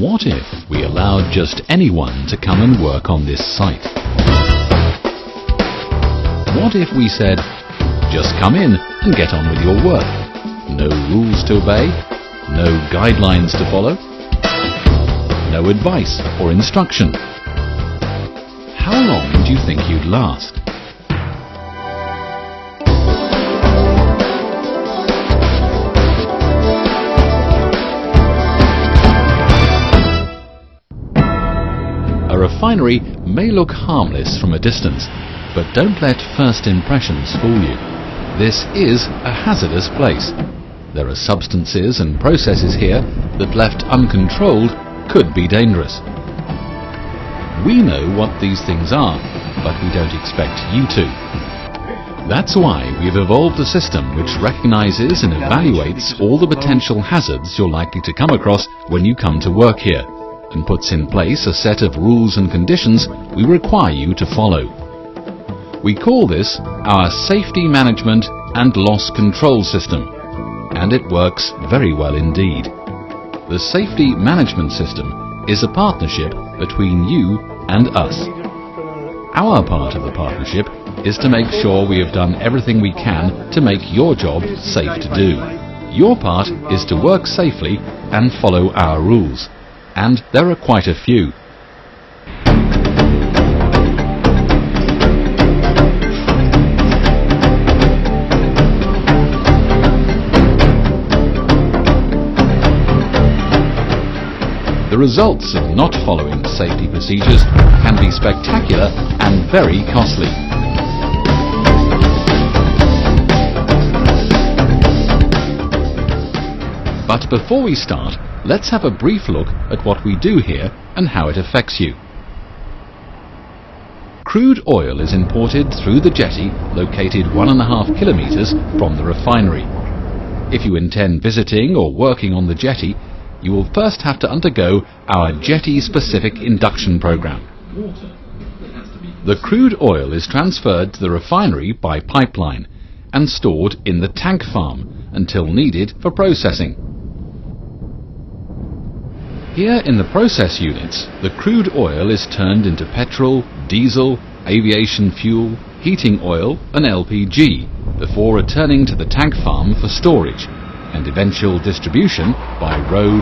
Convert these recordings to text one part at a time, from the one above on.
What if we allowed just anyone to come and work on this site? What if we said, just come in and get on with your work? No rules to obey, no guidelines to follow, no advice or instruction. How long do you think you'd last? A refinery may look harmless from a distance, but don't let first impressions fool you. This is a hazardous place. There are substances and processes here that, left uncontrolled, could be dangerous. We know what these things are, but we don't expect you to. That's why we've evolved a system which recognizes and evaluates all the potential hazards you're likely to come across when you come to work here, and puts in place a set of rules and conditions we require you to follow. We call this our Safety Management and Loss Control System, and it works very well indeed. The Safety Management System is a partnership between you and us. Our part of the partnership is to make sure we have done everything we can to make your job safe to do. Your part is to work safely and follow our rules. And there are quite a few. The results of not following safety procedures can be spectacular and very costly. But before we start, let's have a brief look at what we do here and how it affects you. Crude oil is imported through the jetty located 1.5 kilometers from the refinery. If you intend visiting or working on the jetty, you will first have to undergo our jetty-specific induction program. The crude oil is transferred to the refinery by pipeline and stored in the tank farm until needed for processing. Here in the process units, the crude oil is turned into petrol, diesel, aviation fuel, heating oil and LPG before returning to the tank farm for storage and eventual distribution by road,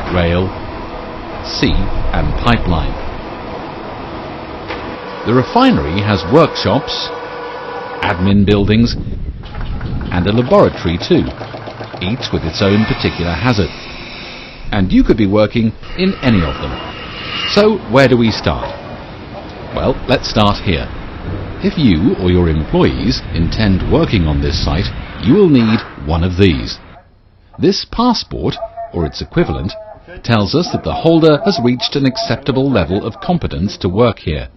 rail, sea and pipeline. The refinery has workshops, admin buildings and a laboratory too, each with its own particular hazard. And you could be working in any of them. So where do we start? Well, let's start here. If you or your employees intend working on this site, you will need one of these. This passport, or its equivalent, tells us that the holder has reached an acceptable level of competence to work here.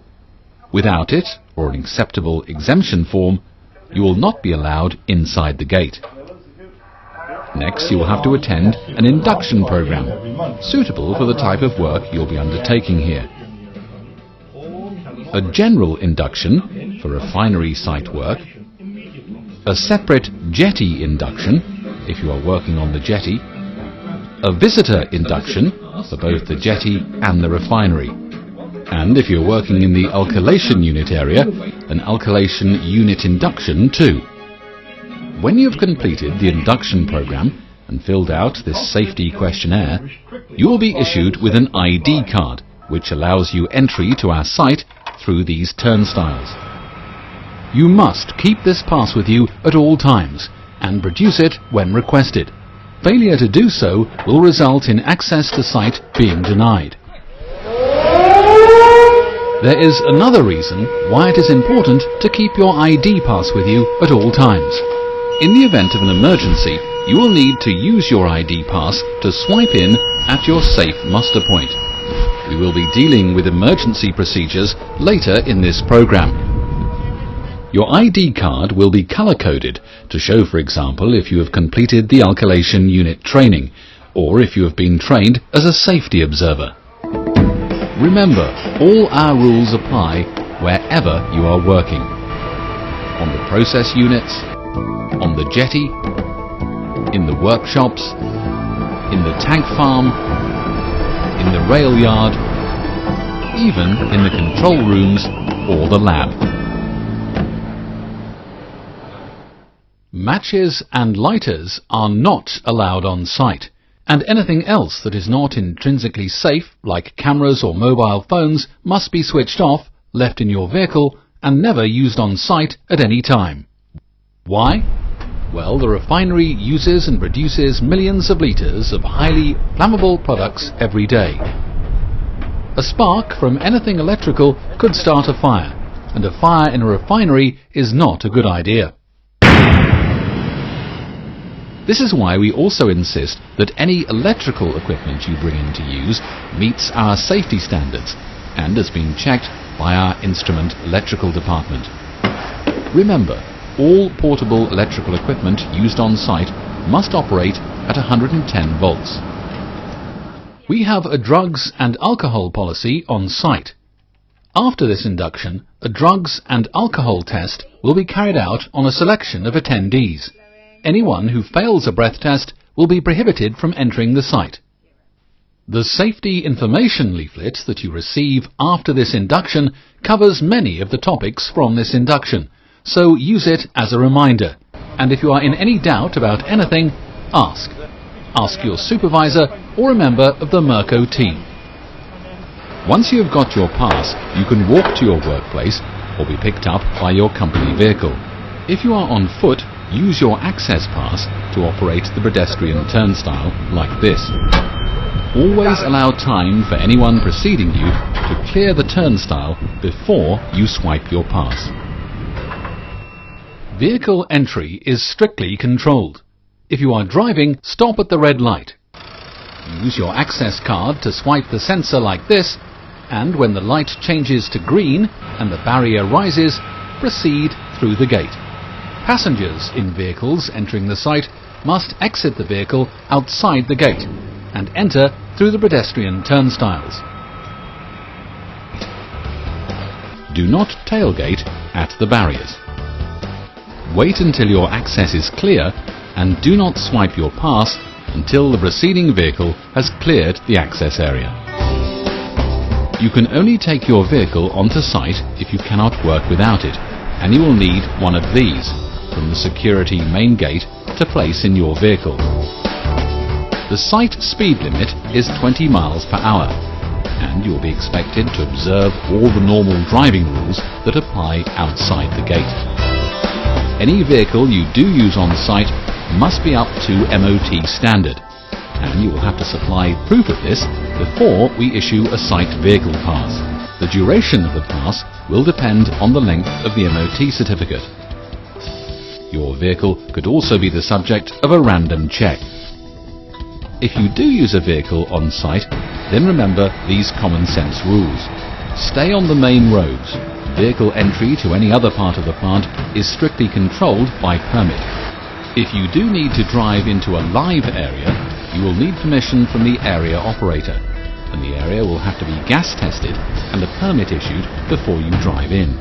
Without it, or an acceptable exemption form, you will not be allowed inside the gate. Next, you will have to attend an induction program, suitable for the type of work you'll be undertaking here. A general induction, for refinery site work. A separate jetty induction, if you are working on the jetty. A visitor induction, for both the jetty and the refinery. And if you're working in the alkylation unit area, an alkylation unit induction too. When you've completed the induction program and filled out this safety questionnaire, you will be issued with an ID card, which allows you entry to our site through these turnstiles. You must keep this pass with you at all times and produce it when requested. Failure to do so will result in access to site being denied. There is another reason why it is important to keep your ID pass with you at all times. In the event of an emergency, you will need to use your ID pass to swipe in at your safe muster point. We will be dealing with emergency procedures later in this program. Your ID card will be color-coded to show, for example, if you have completed the alkylation unit training, or if you have been trained as a safety observer. Remember, all our rules apply wherever you are working. On the process units, on the jetty, in the workshops, in the tank farm, in the rail yard, even in the control rooms or the lab. Matches and lighters are not allowed on site, and anything else that is not intrinsically safe, like cameras or mobile phones, must be switched off, left in your vehicle, and never used on site at any time. Why? Well, the refinery uses and produces millions of litres of highly flammable products every day. A spark from anything electrical could start a fire, and a fire in a refinery is not a good idea. This is why we also insist that any electrical equipment you bring in to use meets our safety standards and has been checked by our instrument electrical department. Remember, all portable electrical equipment used on site must operate at 110 volts. We have a drugs and alcohol policy on site. After this induction, a drugs and alcohol test will be carried out on a selection of attendees. Anyone who fails a breath test will be prohibited from entering the site. The safety information leaflet that you receive after this induction covers many of the topics from this induction, so use it as a reminder. And if you are in any doubt about anything, ask. Ask your supervisor or a member of the Murco team. Once you have got your pass, you can walk to your workplace or be picked up by your company vehicle. If you are on foot, use your access pass to operate the pedestrian turnstile like this. Always allow time for anyone preceding you to clear the turnstile before you swipe your pass. Vehicle entry is strictly controlled. If you are driving, stop at the red light. Use your access card to swipe the sensor like this, and when the light changes to green and the barrier rises, proceed through the gate. Passengers in vehicles entering the site must exit the vehicle outside the gate and enter through the pedestrian turnstiles. Do not tailgate at the barriers. Wait until your access is clear and do not swipe your pass until the preceding vehicle has cleared the access area. You can only take your vehicle onto site if you cannot work without it, and you will need one of these from the security main gate to place in your vehicle. The site speed limit is 20 miles per hour, and you will be expected to observe all the normal driving rules that apply outside the gate. Any vehicle you do use on site must be up to MOT standard, and you will have to supply proof of this before we issue a site vehicle pass. The duration of the pass will depend on the length of the MOT certificate. Your vehicle could also be the subject of a random check. If you do use a vehicle on site, then remember these common sense rules. Stay on the main roads. Vehicle entry to any other part of the plant is strictly controlled by permit. If you do need to drive into a live area, you will need permission from the area operator, and the area will have to be gas tested and a permit issued before you drive in.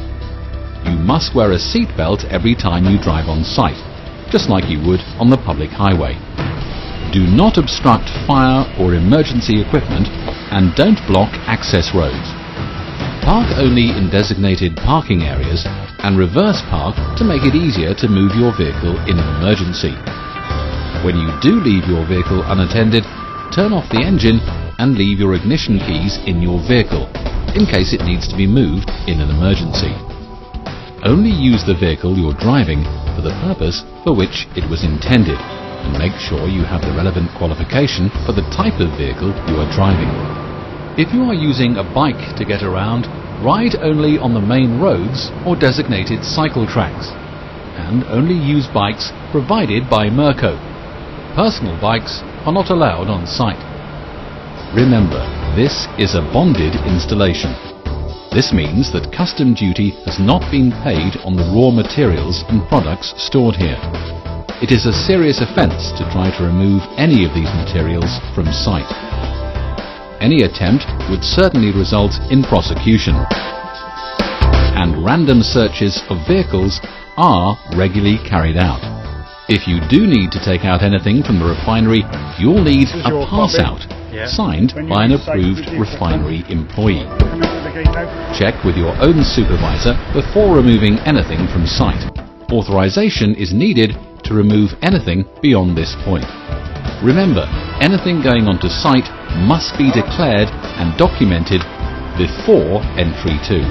You must wear a seat belt every time you drive on site, just like you would on the public highway. Do not obstruct fire or emergency equipment, and don't block access roads. Park only in designated parking areas and reverse park to make it easier to move your vehicle in an emergency. When you do leave your vehicle unattended, turn off the engine and leave your ignition keys in your vehicle, in case it needs to be moved in an emergency. Only use the vehicle you're driving for the purpose for which it was intended, and make sure you have the relevant qualification for the type of vehicle you are driving. If you are using a bike to get around, ride only on the main roads or designated cycle tracks, and only use bikes provided by Murco. Personal bikes are not allowed on site. Remember, this is a bonded installation. This means that custom duty has not been paid on the raw materials and products stored here. It is a serious offence to try to remove any of these materials from site. Any attempt would certainly result in prosecution. And random searches of vehicles are regularly carried out. If you do need to take out anything from the refinery, you'll need a pass out signed by an approved refinery employee. Check with your own supervisor before removing anything from site. Authorization is needed to remove anything beyond this point. Remember, anything going onto site must be declared and documented before entry too.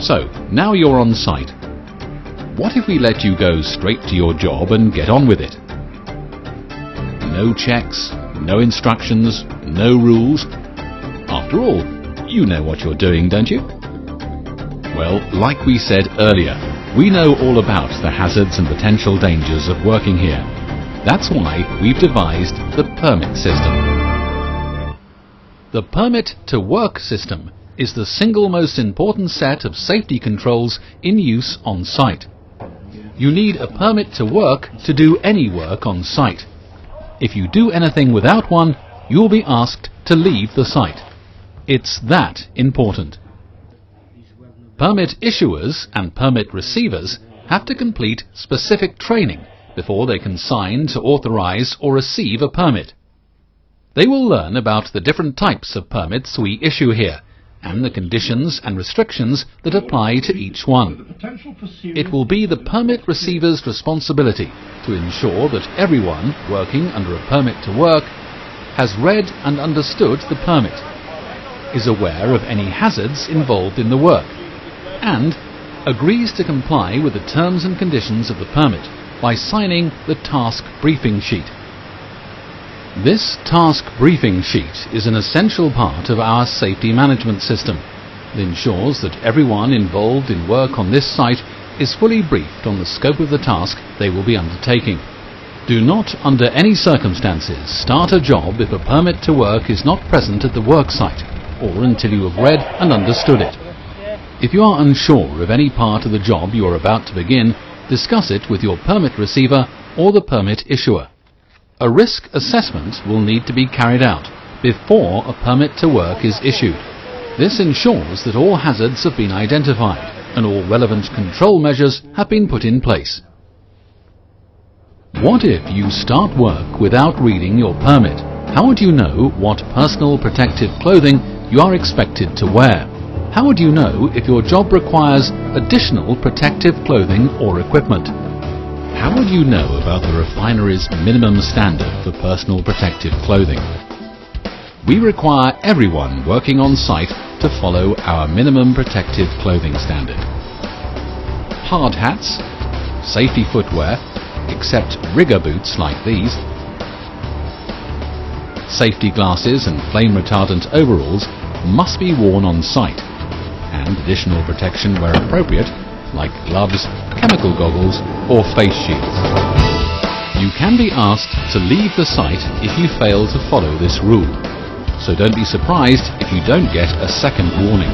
So, now you're on site. What if we let you go straight to your job and get on with it? No checks, no instructions, no rules. After all, you know what you're doing, don't you? Well, like we said earlier, we know all about the hazards and potential dangers of working here. That's why we've devised the permit system. The permit to work system is the single most important set of safety controls in use on site. You need a permit to work to do any work on site. If you do anything without one, you'll be asked to leave the site. It's that important. Permit issuers and permit receivers have to complete specific training before they can sign to authorize or receive a permit. They will learn about the different types of permits we issue here and the conditions and restrictions that apply to each one. It will be the permit receiver's responsibility to ensure that everyone working under a permit to work has read and understood the permit, is aware of any hazards involved in the work, and agrees to comply with the terms and conditions of the permit by signing the task briefing sheet. This task briefing sheet is an essential part of our safety management system. It ensures that everyone involved in work on this site is fully briefed on the scope of the task they will be undertaking. Do not, under any circumstances, start a job if a permit to work is not present at the work site, or until you have read and understood it. If you are unsure of any part of the job you are about to begin, discuss it with your permit receiver or the permit issuer. A risk assessment will need to be carried out before a permit to work is issued. This ensures that all hazards have been identified and all relevant control measures have been put in place. What if you start work without reading your permit? How would you know what personal protective clothing you are expected to wear? How would you know if your job requires additional protective clothing or equipment? How would you know about the refinery's minimum standard for personal protective clothing? We require everyone working on site to follow our minimum protective clothing standard. Hard hats, safety footwear, except rigger boots like these, safety glasses and flame retardant overalls must be worn on site, and additional protection where appropriate, like gloves, chemical goggles or face shields. You can be asked to leave the site if you fail to follow this rule, so don't be surprised if you don't get a second warning.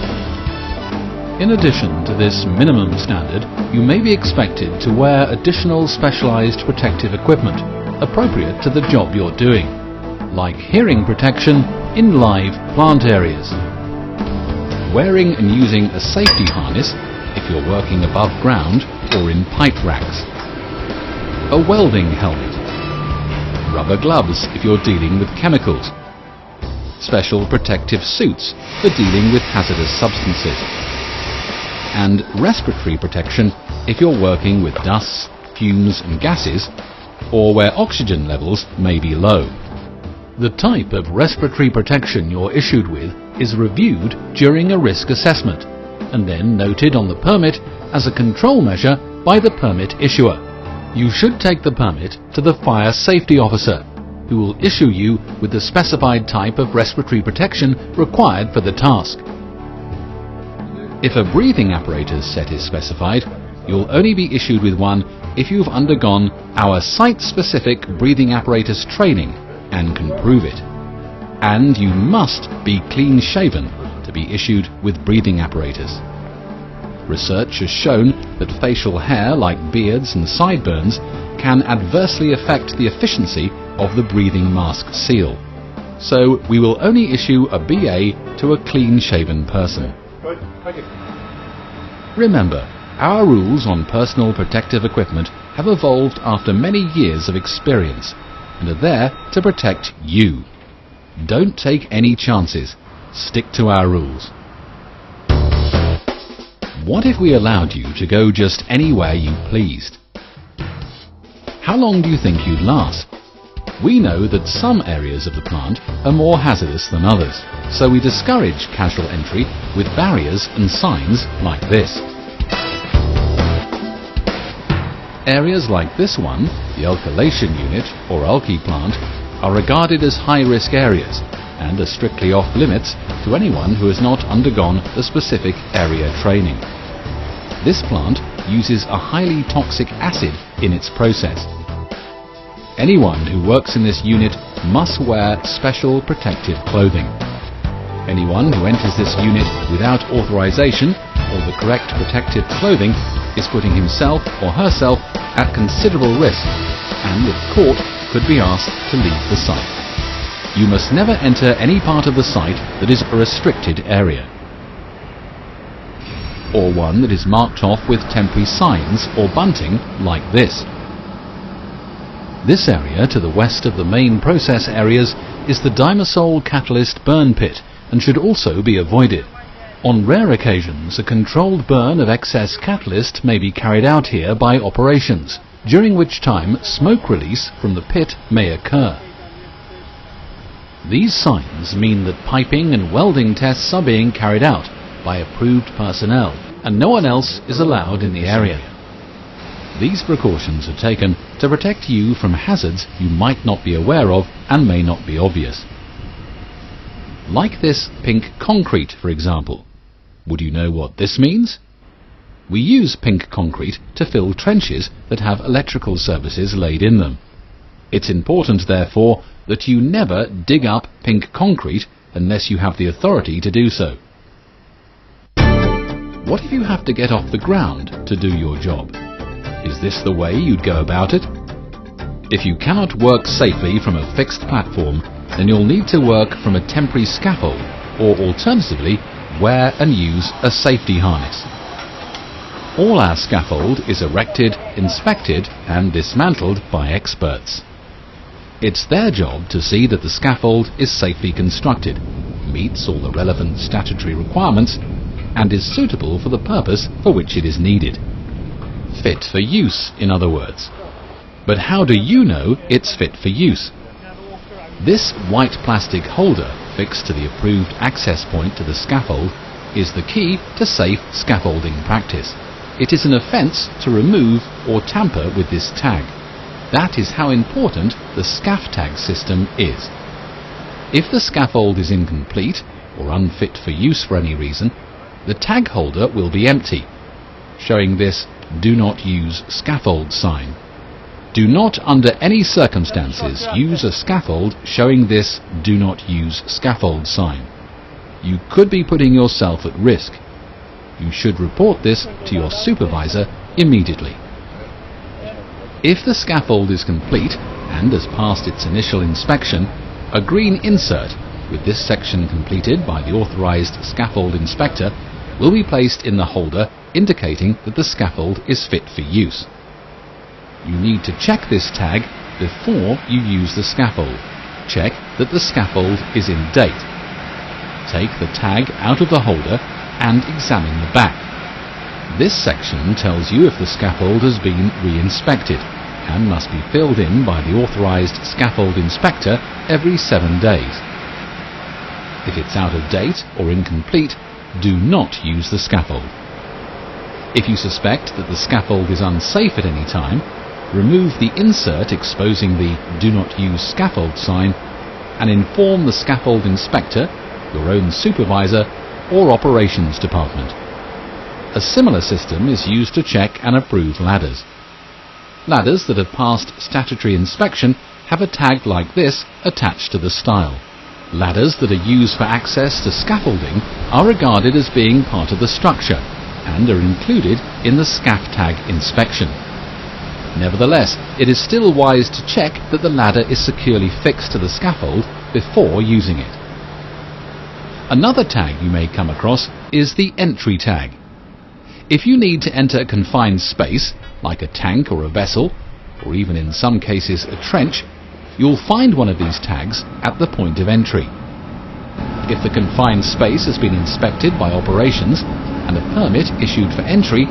In addition to this minimum standard, you may be expected to wear additional specialized protective equipment appropriate to the job you're doing, like hearing protection in live plant areas. Wearing and using a safety harness if you're working above ground or in pipe racks. A welding helmet. Rubber gloves if you're dealing with chemicals. Special protective suits for dealing with hazardous substances. And respiratory protection if you're working with dust, fumes and gases, or where oxygen levels may be low. The type of respiratory protection you're issued with is reviewed during a risk assessment and then noted on the permit as a control measure by the permit issuer. You should take the permit to the fire safety officer, who will issue you with the specified type of respiratory protection required for the task. If a breathing apparatus set is specified, you'll only be issued with one if you've undergone our site-specific breathing apparatus training and can prove it. And you must be clean-shaven to be issued with breathing apparatus. Research has shown that facial hair like beards and sideburns can adversely affect the efficiency of the breathing mask seal. So we will only issue a BA to a clean-shaven person. Remember, our rules on personal protective equipment have evolved after many years of experience. and are there to protect you. Don't take any chances. Stick to our rules. What if we allowed you to go just anywhere you pleased? How long do you think you'd last? We know that some areas of the plant are more hazardous than others, so we discourage casual entry with barriers and signs like this. Areas like this one, the alkylation unit or alky plant, are regarded as high-risk areas and are strictly off limits to anyone who has not undergone the specific area training. This plant uses a highly toxic acid in its process. Anyone who works in this unit must wear special protective clothing. Anyone who enters this unit without authorization or the correct protective clothing is putting himself or herself at considerable risk and, if caught, could be asked to leave the site. You must never enter any part of the site that is a restricted area, or one that is marked off with temporary signs or bunting like this. This area to the west of the main process areas is the dimesol catalyst burn pit and should also be avoided. On rare occasions, a controlled burn of excess catalyst may be carried out here by operations, during which time smoke release from the pit may occur. These signs mean that piping and welding tests are being carried out by approved personnel, and no one else is allowed in the area. These precautions are taken to protect you from hazards you might not be aware of and may not be obvious. Like this pink concrete, for example. Would you know what this means? We use pink concrete to fill trenches that have electrical services laid in them. It's important, therefore, that you never dig up pink concrete unless you have the authority to do so. What if you have to get off the ground to do your job? Is this the way you'd go about it? If you cannot work safely from a fixed platform, then you'll need to work from a temporary scaffold, or alternatively, wear and use a safety harness. All our scaffold is erected, inspected and dismantled by experts. It's their job to see that the scaffold is safely constructed, meets all the relevant statutory requirements, and is suitable for the purpose for which it is needed. Fit for use, in other words. But how do you know it's fit for use? This white plastic holder fixed to the approved access point to the scaffold is the key to safe scaffolding practice. It is an offence to remove or tamper with this tag. That is how important the scaff tag system is. If the scaffold is incomplete or unfit for use for any reason, the tag holder will be empty, showing this "Do not use scaffold" sign. Do not under any circumstances use a scaffold showing this "Do not use scaffold" sign. You could be putting yourself at risk. You should report this to your supervisor immediately. If the scaffold is complete and has passed its initial inspection, a green insert with this section completed by the authorized scaffold inspector will be placed in the holder, indicating that the scaffold is fit for use. You need to check this tag before you use the scaffold. Check that the scaffold is in date. Take the tag out of the holder and examine the back. This section tells you if the scaffold has been re-inspected and must be filled in by the authorized scaffold inspector every 7 days. If it's out of date or incomplete, do not use the scaffold. If you suspect that the scaffold is unsafe at any time, remove the insert exposing the "Do not use scaffold" sign and inform the scaffold inspector, your own supervisor or operations department. A similar system is used to check and approve ladders. Ladders that have passed statutory inspection have a tag like this attached to the stile. Ladders that are used for access to scaffolding are regarded as being part of the structure and are included in the scaff tag inspection. Nevertheless, it is still wise to check that the ladder is securely fixed to the scaffold before using it. Another tag you may come across is the entry tag. If you need to enter a confined space, like a tank or a vessel, or even in some cases a trench, you'll find one of these tags at the point of entry. If the confined space has been inspected by operations and a permit issued for entry,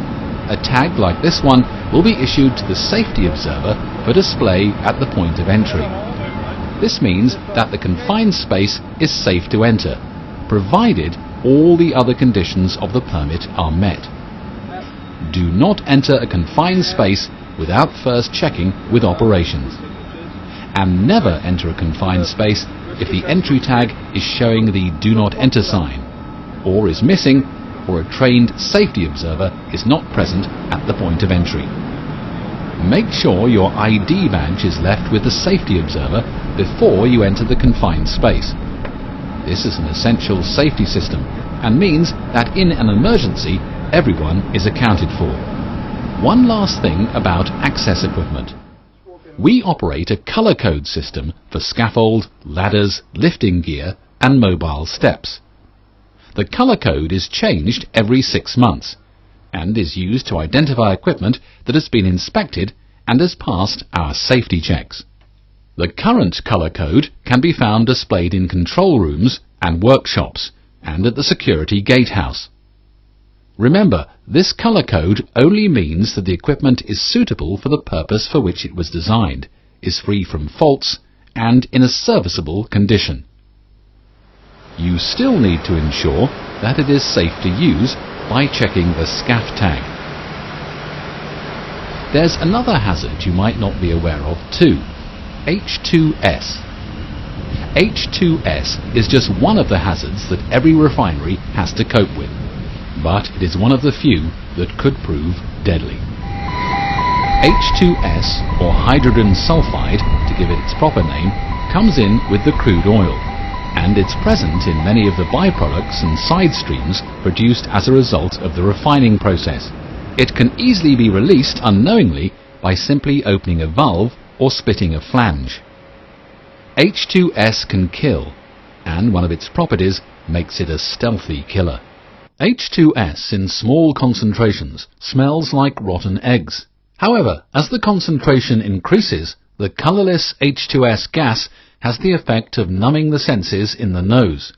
a tag like this one will be issued to the safety observer for display at the point of entry. This means that the confined space is safe to enter, provided all the other conditions of the permit are met. Do not enter a confined space without first checking with operations. And never enter a confined space if the entry tag is showing the Do Not Enter sign, or is missing, or a trained safety observer is not present at the point of entry. Make sure your ID badge is left with the safety observer before you enter the confined space. This is an essential safety system and means that in an emergency, everyone is accounted for. One last thing about access equipment. We operate a colour code system for scaffold, ladders, lifting gear and mobile steps. The colour code is changed every 6 months and is used to identify equipment that has been inspected and has passed our safety checks. The current colour code can be found displayed in control rooms and workshops and at the security gatehouse. Remember, this colour code only means that the equipment is suitable for the purpose for which it was designed, is free from faults, and in a serviceable condition. You still need to ensure that it is safe to use by checking the SCAF tag. There's another hazard you might not be aware of too: H2S. H2S is just one of the hazards that every refinery has to cope with, but it is one of the few that could prove deadly. H2S, or hydrogen sulfide, to give it its proper name, comes in with the crude oil, and it's present in many of the byproducts and side streams produced as a result of the refining process. It can easily be released unknowingly by simply opening a valve or splitting a flange. H2S can kill, and one of its properties makes it a stealthy killer. H2S in small concentrations smells like rotten eggs. However, as the concentration increases, the colourless H2S gas has the effect of numbing the senses in the nose.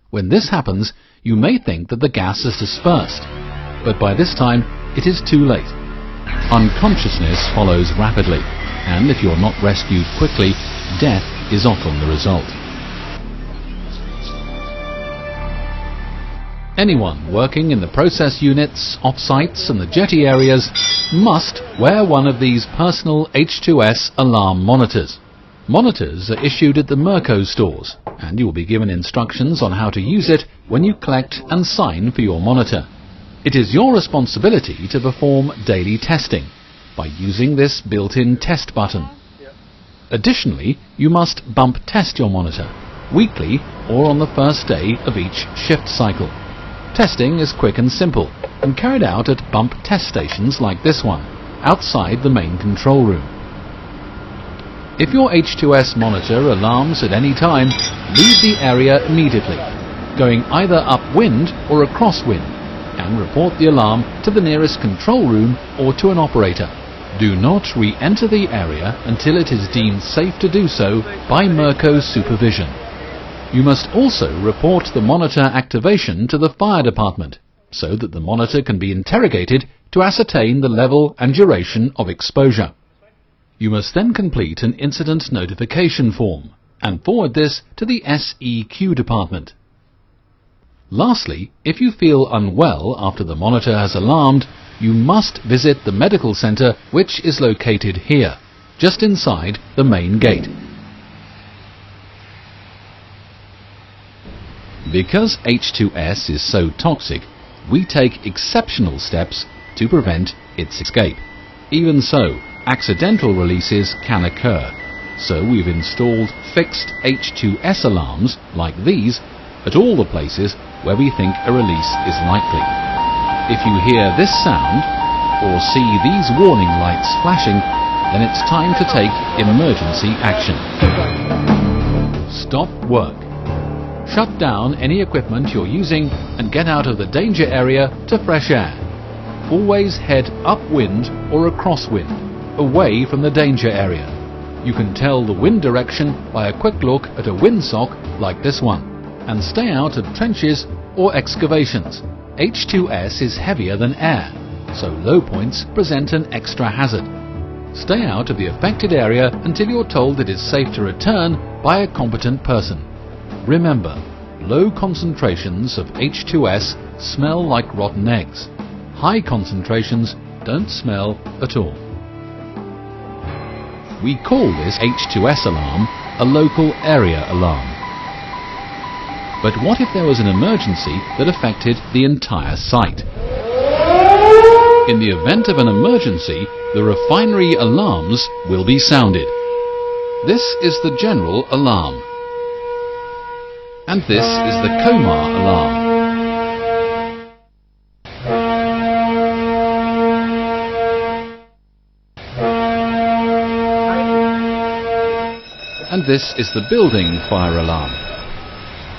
When this happens, you may think that the gas has dispersed, but by this time it is too late. Unconsciousness follows rapidly, and if you're not rescued quickly, death is often the result. Anyone working in the process units, off-sites and the jetty areas must wear one of these personal H2S alarm monitors. Monitors are issued at the Murco stores, and you will be given instructions on how to use it when you collect and sign for your monitor. It is your responsibility to perform daily testing by using this built-in test button. Additionally, you must bump test your monitor weekly or on the first day of each shift cycle. Testing is quick and simple and carried out at bump test stations like this one, outside the main control room. If your H2S monitor alarms at any time, leave the area immediately, going either upwind or across wind, and report the alarm to the nearest control room or to an operator. Do not re-enter the area until it is deemed safe to do so by Murco supervision. You must also report the monitor activation to the fire department, so that the monitor can be interrogated to ascertain the level and duration of exposure. You must then complete an incident notification form and forward this to the SEQ department. Lastly, if you feel unwell after the monitor has alarmed, you must visit the medical centre, which is located here, just inside the main gate. Because H2S is so toxic, we take exceptional steps to prevent its escape. Even so, accidental releases can occur, so we've installed fixed H2S alarms like these at all the places where we think a release is likely. If you hear this sound or see these warning lights flashing, then it's time to take emergency action. Stop work. Shut down any equipment you're using and get out of the danger area to fresh air. Always head upwind or across wind, away from the danger area. You can tell the wind direction by a quick look at a windsock like this one, and stay out of trenches or excavations. H2S is heavier than air, so low points present an extra hazard. Stay out of the affected area until you're told it is safe to return by a competent person. Remember, low concentrations of H2S smell like rotten eggs. High concentrations don't smell at all. We call this H2S alarm a local area alarm. But what if there was an emergency that affected the entire site? In the event of an emergency, the refinery alarms will be sounded. This is the general alarm. And this is the coma alarm. And this is the building fire alarm.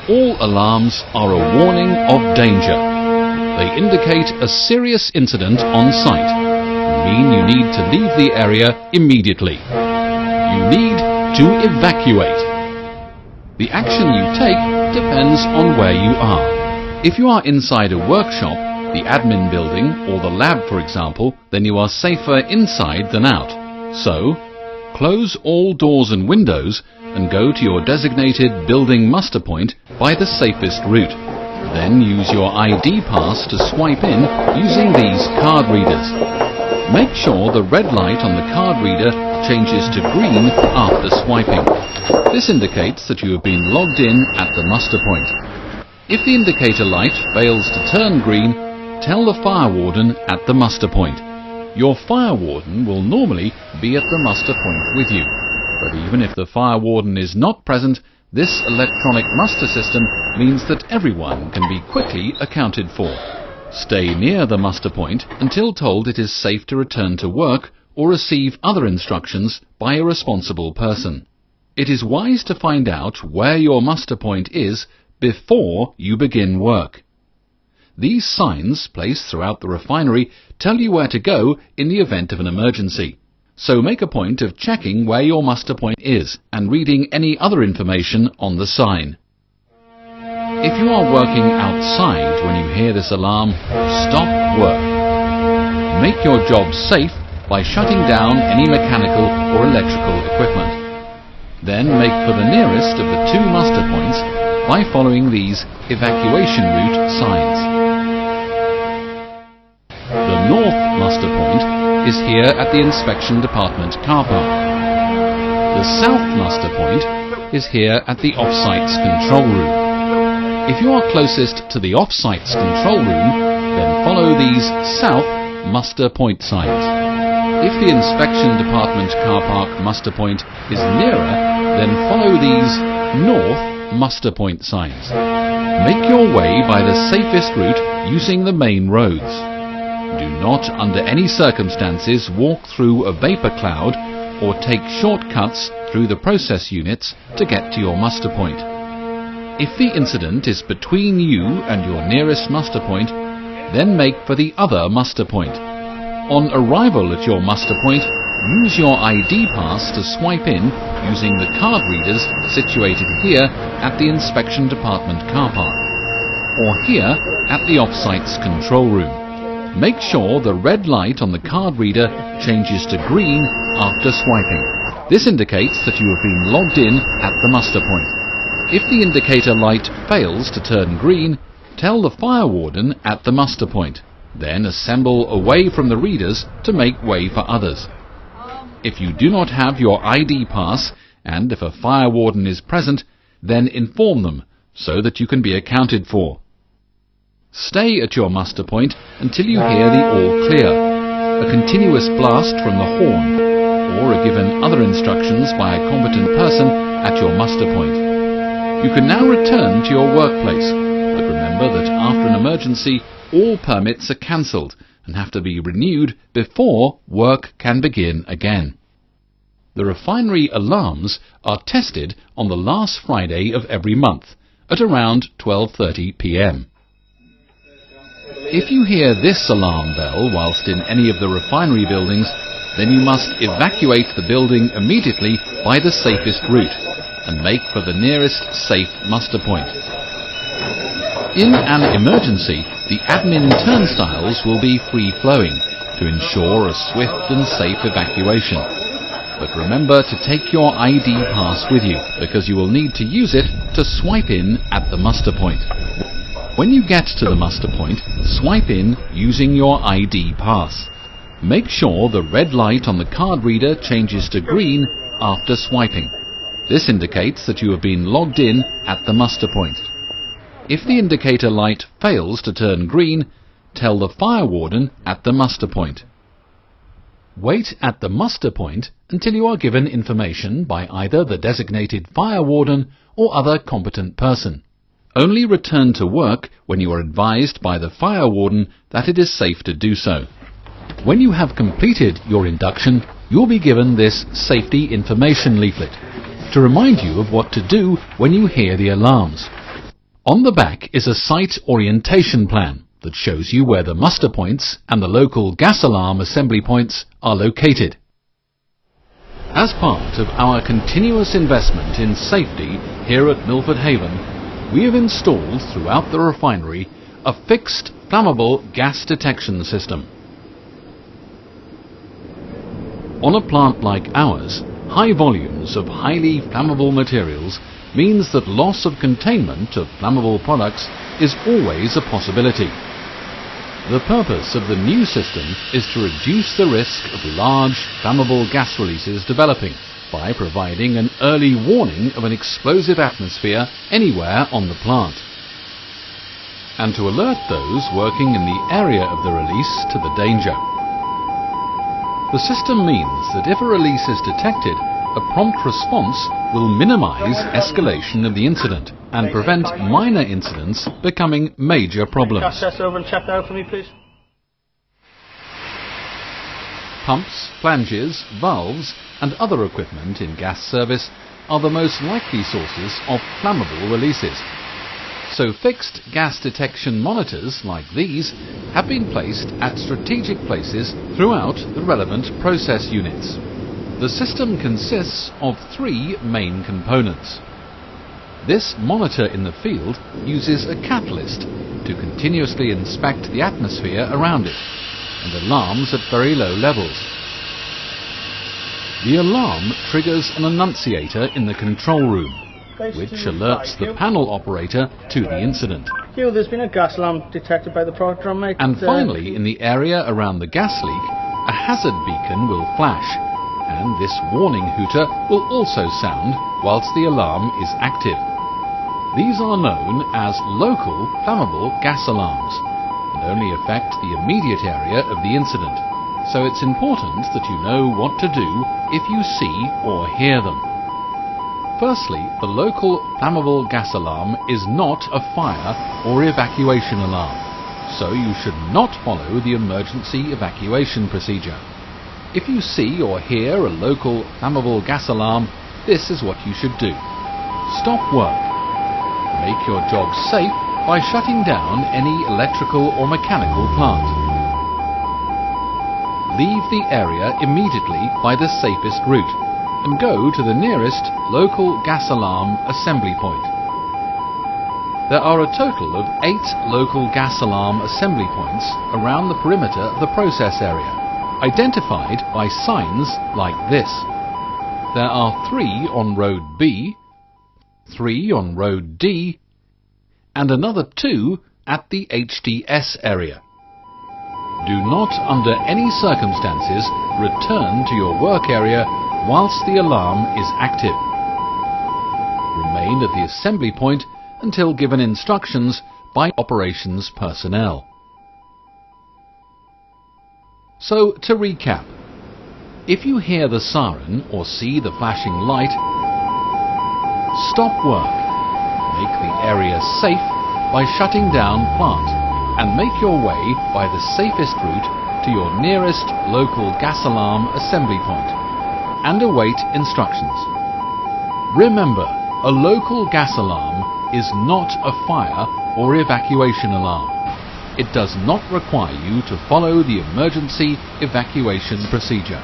All alarms are a warning of danger. They indicate a serious incident on site and mean you need to leave the area immediately. You need to evacuate. The action you take depends on where you are. If you are inside a workshop, the admin building or the lab for example, then you are safer inside than out. So, close all doors and windows and go to your designated building muster point by the safest route. Then use your ID pass to swipe in using these card readers. Make sure the red light on the card reader changes to green after swiping. This indicates that you have been logged in at the muster point. If the indicator light fails to turn green, tell the fire warden at the muster point. Your fire warden will normally be at the muster point with you, but even if the fire warden is not present, this electronic muster system means that everyone can be quickly accounted for. Stay near the muster point until told it is safe to return to work or receive other instructions by a responsible person. It is wise to find out where your muster point is before you begin work. These signs, placed throughout the refinery, tell you where to go in the event of an emergency. So make a point of checking where your muster point is and reading any other information on the sign. If you are working outside when you hear this alarm, stop work. Make your job safe by shutting down any mechanical or electrical equipment. Then make for the nearest of the two muster points by following these evacuation route signs. The north muster point is here at the inspection department car park. The south muster point is here at the off-sites control room. If you are closest to the off-sites control room, then follow these south muster point signs. If the inspection department car park muster point is nearer, then follow these north muster point signs. Make your way by the safest route using the main roads. Do not under any circumstances walk through a vapor cloud or take shortcuts through the process units to get to your muster point. If the incident is between you and your nearest muster point, then make for the other muster point. On arrival at your muster point, use your ID pass to swipe in using the card readers situated here at the inspection department car park, or here at the off-sites control room. Make sure the red light on the card reader changes to green after swiping. This indicates that you have been logged in at the muster point. If the indicator light fails to turn green, tell the fire warden at the muster point. Then assemble away from the readers to make way for others. If you do not have your ID pass, and if a fire warden is present, then inform them so that you can be accounted for. Stay at your muster point until you hear the all clear, a continuous blast from the horn, or are given other instructions by a competent person at your muster point. You can now return to your workplace, but remember that after an emergency, all permits are cancelled and have to be renewed before work can begin again. The refinery alarms are tested on the last Friday of every month at around 12:30 p.m. If you hear this alarm bell whilst in any of the refinery buildings, then you must evacuate the building immediately by the safest route and make for the nearest safe muster point. In an emergency, the admin turnstiles will be free-flowing to ensure a swift and safe evacuation. But remember to take your ID pass with you, because you will need to use it to swipe in at the muster point. When you get to the muster point, swipe in using your ID pass. Make sure the red light on the card reader changes to green after swiping. This indicates that you have been logged in at the muster point. If the indicator light fails to turn green, tell the fire warden at the muster point. Wait at the muster point until you are given information by either the designated fire warden or other competent person. Only return to work when you are advised by the fire warden that it is safe to do so. When you have completed your induction, you'll be given this safety information leaflet to remind you of what to do when you hear the alarms. On the back is a site orientation plan that shows you where the muster points and the local gas alarm assembly points are located. As part of our continuous investment in safety here at Milford Haven, we have installed throughout the refinery a fixed flammable gas detection system. On a plant like ours, high volumes of highly flammable materials means that loss of containment of flammable products is always a possibility. The purpose of the new system is to reduce the risk of large flammable gas releases developing by providing an early warning of an explosive atmosphere anywhere on the plant, and to alert those working in the area of the release to the danger. The system means that if a release is detected, a prompt response will minimize escalation of the incident and prevent minor incidents becoming major problems. Cash test over and check that out for me, please. Pumps, flanges, valves and other equipment in gas service are the most likely sources of flammable releases. So fixed gas detection monitors like these have been placed at strategic places throughout the relevant process units. The system consists of three main components. This monitor in the field uses a catalyst to continuously inspect the atmosphere around it and alarms at very low levels. The alarm triggers an annunciator in the control room, which alerts the panel operator to the incident. There's been a gas alarm detected by the product drum, mate. And finally, in the area around the gas leak, a hazard beacon will flash, and this warning hooter will also sound whilst the alarm is active. These are known as local flammable gas alarms and only affect the immediate area of the incident, so it's important that you know what to do if you see or hear them. Firstly, the local flammable gas alarm is not a fire or evacuation alarm, so you should not follow the emergency evacuation procedure. If you see or hear a local flammable gas alarm, this is what you should do. Stop work. Make your job safe by shutting down any electrical or mechanical plant. Leave the area immediately by the safest route and go to the nearest local gas alarm assembly point. There are a total of 8 local gas alarm assembly points around the perimeter of the process area, identified by signs like this. There are 3 on Road B, 3 on Road D, and another 2 at the HDS area. Do not, under any circumstances, return to your work area whilst the alarm is active. Remain at the assembly point until given instructions by operations personnel. So, to recap, if you hear the siren or see the flashing light, stop work, make the area safe by shutting down plant, and make your way by the safest route to your nearest local gas alarm assembly point, and await instructions. Remember, a local gas alarm is not a fire or evacuation alarm. it does not require you to follow the emergency evacuation procedure.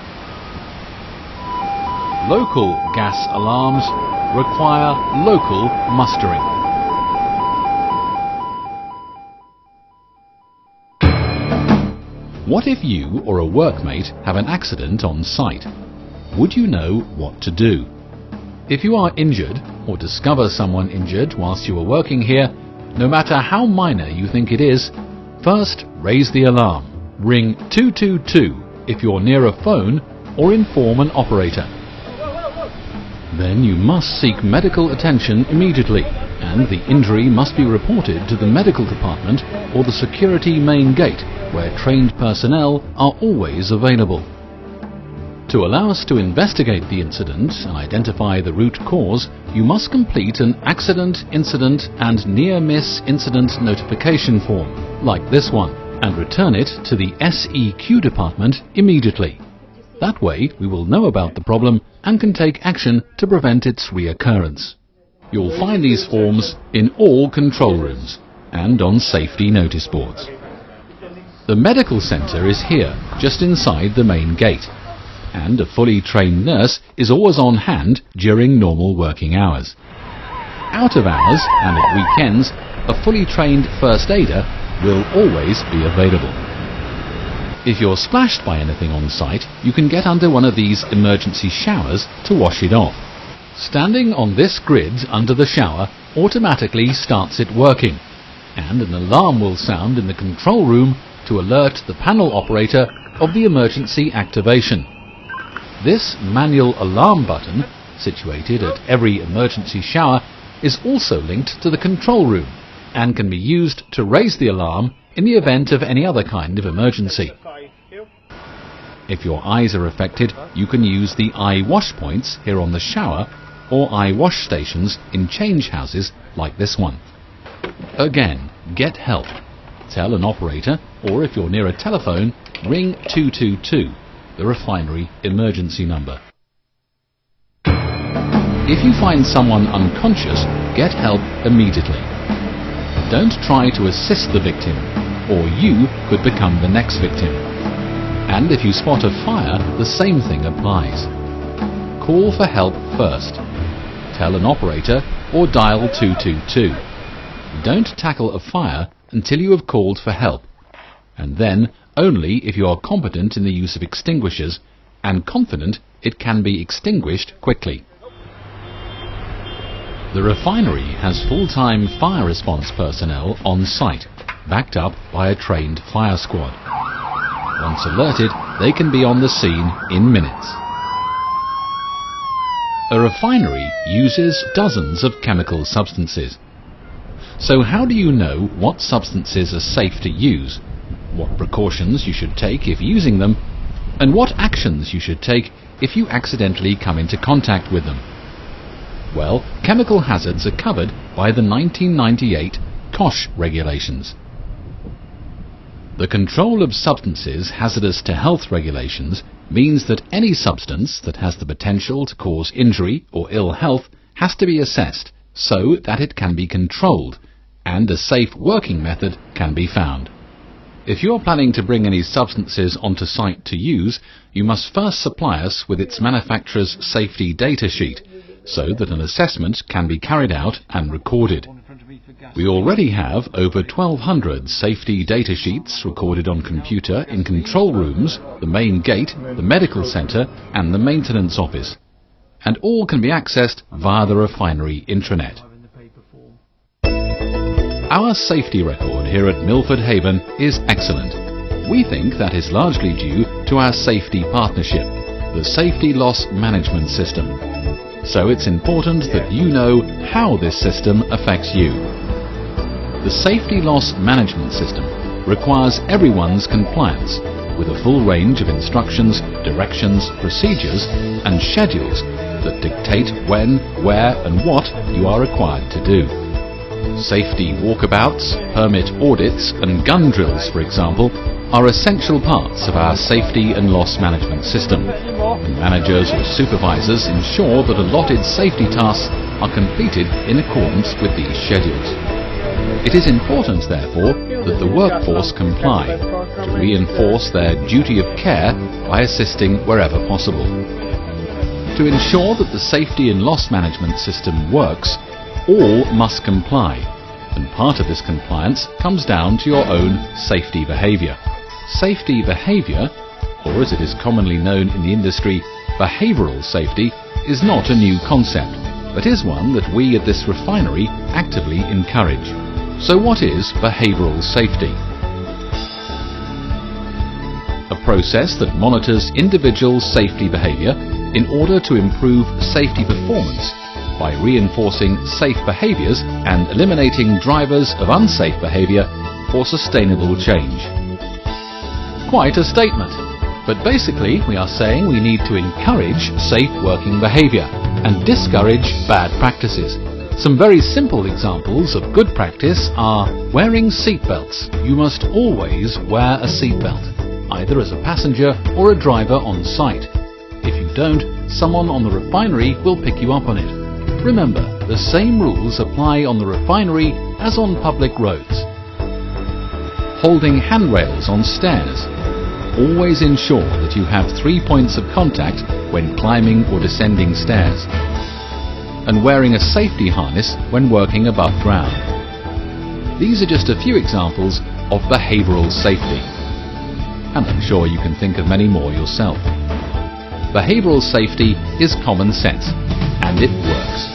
Local gas alarms require local mustering. What if you or a workmate have an accident on site? Would you know what to do? If you are injured or discover someone injured whilst you are working here, no matter how minor you think it is, first raise the alarm. Ring 222 if you're near a phone or inform an operator. Then you must seek medical attention immediately, and the injury must be reported to the medical department or the security main gate, where trained personnel are always available. To allow us to investigate the incident and identify the root cause, you must complete an accident, incident and near-miss incident notification form, like this one, and return it to the SEQ department immediately. That way we will know about the problem and can take action to prevent its reoccurrence. You'll find these forms in all control rooms and on safety notice boards. The medical centre is here, just inside the main gate, and a fully trained nurse is always on hand during normal working hours. Out of hours and at weekends, a fully trained first aider will always be available. If you're splashed by anything on site, you can get under one of these emergency showers to wash it off. Standing on this grid under the shower automatically starts it working, and an alarm will sound in the control room to alert the panel operator of the emergency activation. This manual alarm button, situated at every emergency shower, is also linked to the control room and can be used to raise the alarm in the event of any other kind of emergency. If your eyes are affected, you can use the eye wash points here on the shower or eye wash stations in change houses like this one. Again, get help. Tell an operator, or if you're near a telephone, ring 222, the Refinery emergency number. If you find someone unconscious, get help immediately. Don't try to assist the victim, or you could become the next victim. And if you spot a fire, the same thing applies. Call for help first. Tell an operator or dial 222. Don't tackle a fire until you have called for help, and then only if you are competent in the use of extinguishers and confident it can be extinguished quickly. The refinery has full-time fire response personnel on site, backed up by a trained fire squad. Once alerted, they can be on the scene in minutes. A refinery uses dozens of chemical substances. So how do you know what substances are safe to use, what precautions you should take if using them, and what actions you should take if you accidentally come into contact with them? Well, chemical hazards are covered by the 1998 COSH regulations. The Control of Substances Hazardous to Health regulations means that any substance that has the potential to cause injury or ill health has to be assessed so that it can be controlled and a safe working method can be found. If you are planning to bring any substances onto site to use, you must first supply us with its manufacturer's safety data sheet so that an assessment can be carried out and recorded. We already have over 1,200 safety data sheets recorded on computer in control rooms, the main gate, the medical centre and the maintenance office, and all can be accessed via the refinery intranet. Our safety record here at Milford Haven is excellent. We think that is largely due to our safety partnership, the Safety Loss Management System. So it's important that you know how this system affects you. The Safety Loss Management System requires everyone's compliance with a full range of instructions, directions, procedures and schedules that dictate when, where and what you are required to do. Safety walkabouts, permit audits and gun drills, for example, are essential parts of our safety and loss management system, and managers or supervisors ensure that allotted safety tasks are completed in accordance with these schedules. It is important, therefore, that the workforce comply, to reinforce their duty of care by assisting wherever possible. To ensure that the safety and loss management system works, all must comply, and part of this compliance comes down to your own safety behaviour. Safety behaviour, or as it is commonly known in the industry, behavioural safety, is not a new concept, but is one that we at this refinery actively encourage. So what is behavioural safety? A process that monitors individual safety behaviour in order to improve safety performance by reinforcing safe behaviours and eliminating drivers of unsafe behaviour for sustainable change. Quite a statement, but basically we are saying we need to encourage safe working behaviour and discourage bad practices. Some very simple examples of good practice are wearing seatbelts. You must always wear a seatbelt, either as a passenger or a driver on site. If you don't, someone on the refinery will pick you up on it. Remember, the same rules apply on the refinery as on public roads. Holding handrails on stairs. Always ensure that you have 3 points of contact when climbing or descending stairs. And wearing a safety harness when working above ground. These are just a few examples of behavioural safety. And I'm sure you can think of many more yourself. Behavioural safety is common sense, and it works.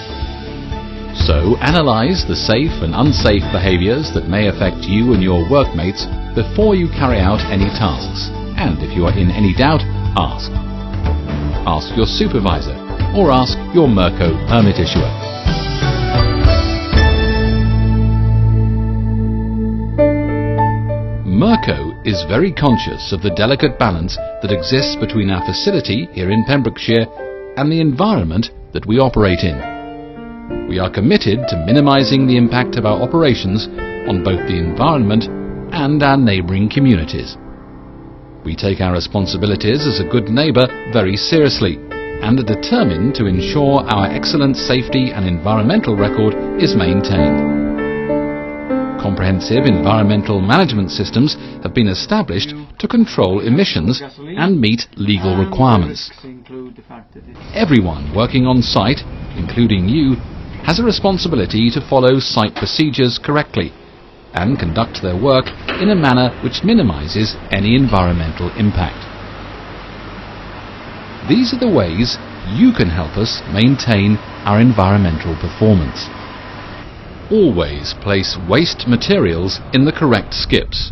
So analyse the safe and unsafe behaviours that may affect you and your workmates before you carry out any tasks. And if you are in any doubt, ask. Ask your supervisor, or ask your Murco permit issuer. Murco is very conscious of the delicate balance that exists between our facility here in Pembrokeshire and the environment that we operate in. We are committed to minimising the impact of our operations on both the environment and our neighbouring communities. We take our responsibilities as a good neighbour very seriously, and are determined to ensure our excellent safety and environmental record is maintained. Comprehensive environmental management systems have been established to control emissions and meet legal requirements. Everyone working on site, including you, has a responsibility to follow site procedures correctly and conduct their work in a manner which minimises any environmental impact. These are the ways you can help us maintain our environmental performance. Always place waste materials in the correct skips.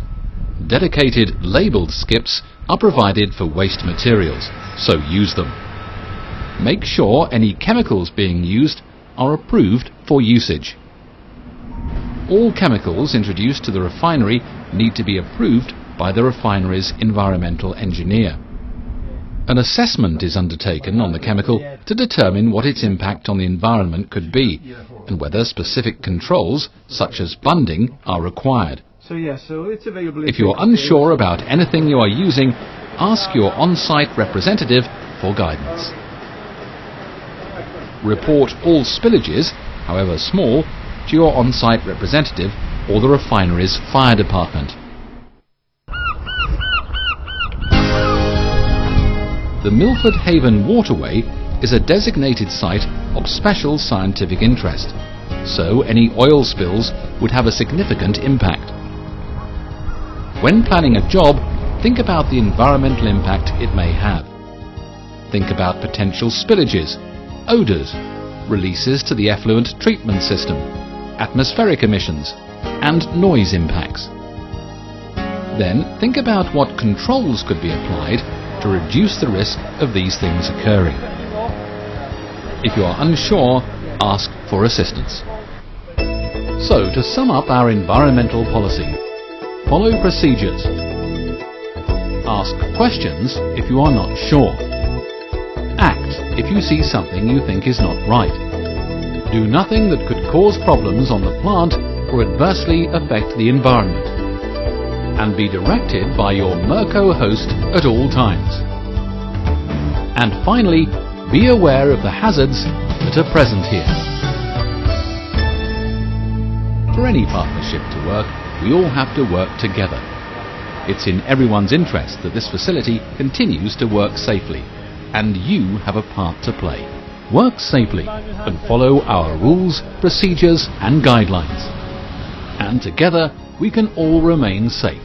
Dedicated labelled skips are provided for waste materials, so use them. Make sure any chemicals being used are approved for usage. All chemicals introduced to the refinery need to be approved by the refinery's environmental engineer. An assessment is undertaken on the chemical to determine what its impact on the environment could be and whether specific controls, such as bunding, are required. If you are unsure about anything you are using, ask your on-site representative for guidance. Report all spillages, however small, to your on-site representative or the refinery's fire department. The Milford Haven Waterway is a designated site of special scientific interest, so any oil spills would have a significant impact. When planning a job, think about the environmental impact it may have. Think about potential spillages, odours, releases to the effluent treatment system, atmospheric emissions, and noise impacts. Then think about what controls could be applied to reduce the risk of these things occurring. If you are unsure, ask for assistance. So, to sum up our environmental policy, follow procedures. Ask questions if you are not sure. Act if you see something you think is not right. Do nothing that could cause problems on the plant or adversely affect the environment. And be directed by your Murco host at all times. And finally, be aware of the hazards that are present here. For any partnership to work, we all have to work together. It's in everyone's interest that this facility continues to work safely, and you have a part to play. Work safely and follow our rules, procedures and guidelines. And together we can all remain safe.